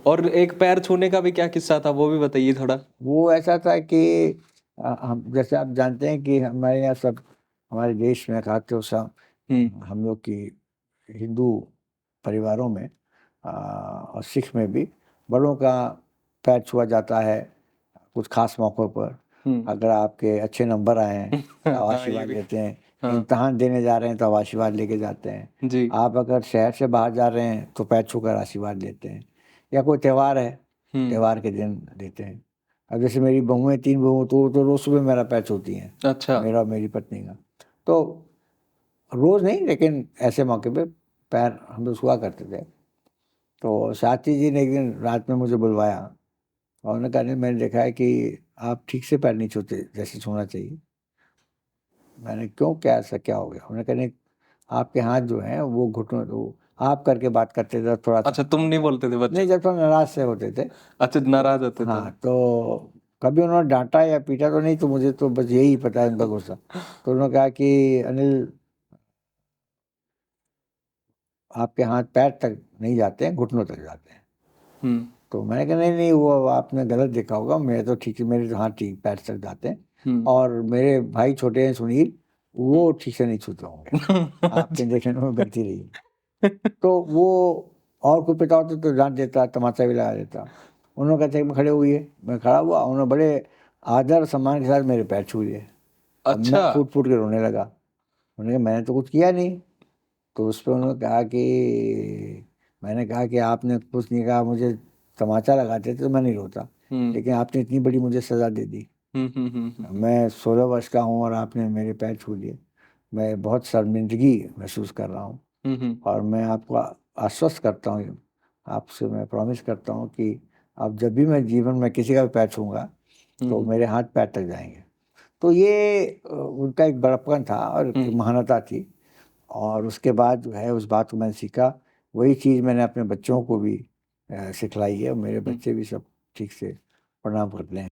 और एक पैर छूने का भी क्या किस्सा था, वो भी बताइए थोड़ा? वो ऐसा था कि हम जैसे आप जानते हैं कि हमारे यहाँ सब हमारे देश में खाते सब हम लोग की हिंदू परिवारों में और सिख में भी बड़ों का पैर छुआ जाता है कुछ खास मौक़ों पर। अगर आपके अच्छे नंबर आए हैं तो हाँ, ये आशीर्वाद भी। लेते हैं, हाँ। इम्तिहान देने जा रहे हैं तो आशीर्वाद लेके जाते हैं। जी। आप अगर शहर से बाहर जा रहे हैं तो पैर छूकर आशीर्वाद लेते हैं, या कोई त्यौहार है, त्यौहार के दिन देते हैं। अब जैसे मेरी बहुएँ 3 बहुएँ तो रोज़ सुबह मेरा पैर छूती हैं, अच्छा। मेरा और मेरी पत्नी का। तो रोज़ नहीं, लेकिन ऐसे मौके पे पैर हम लोग छुआ करते थे। तो साथी जी ने एक दिन रात में मुझे बुलवाया और उन्होंने कहा, नहीं मैंने देखा है कि आप ठीक से पैर नहीं छूते जैसे छूना चाहिए। मैंने क्यों, क्या ऐसा क्या हो गया? उन्होंने कहा, नहीं आपके हाथ जो हैं वो घुटनों वो आप करके बात करते थे थोड़ा सा। अच्छा, तुम नहीं बोलते थे बच्चे? नहीं, जब थोड़ा नाराज़ से होते थे। अच्छा, नाराज़ होते थे। हाँ, तो कभी उन्होंने डाँटा या पीटा तो नहीं, तो मुझे तो बस यही पता है उनका गुस्सा। तो उन्होंने कहा कि अनिल आपके हाथ पैर तक नहीं जाते हैं, घुटनों तक जाते हैं। तो मैंने कहा, नहीं, नहीं वो आपने गलत देखा होगा, मेरे तो ठीक है, मेरे तो हाथ ठीक पैर तक जाते हैं। और मेरे भाई छोटे हैं सुनील, वो ठीक से नहीं छूते होंगे। आपके देखने में गलती रही। तो वो और कोई पिता होता तो डाँट देता, तमाचा भी लगा देता। उन्होंने कहा था खड़े हुए, मैं खड़ा हुआ, उन्होंने बड़े आदर सम्मान के साथ मेरे पैर छू लिए। अब मैं अच्छा। फूट-फूट के रोने लगा। उन्होंने कहा, मैंने तो कुछ किया नहीं। तो उस पे उन्होंने कहा कि मैंने कहा कि आपने कुछ नहीं कहा, मुझे तमाचा लगाते थे तो मैं नहीं रोता, लेकिन आपने इतनी बड़ी मुझे सज़ा दे दी। मैं 16 वर्ष का हूँ और आपने मेरे पैर छू लिए। मैं बहुत शर्मिंदगी महसूस कर रहा हूँ और मैं आपको आश्वस्त करता हूँ, आपसे मैं प्रॉमिस करता हूँ कि अब जब भी मैं जीवन में किसी का भी पैर छूऊँगा तो मेरे हाथ पैर तक जाएँगे। तो ये उनका एक बड़प्पन था और एक महानता थी। और उसके बाद जो है उस बात को मैंने सीखा, वही चीज़ मैंने अपने बच्चों को भी सिखलाई है और मेरे बच्चे भी सब ठीक से प्रणाम करते हैं।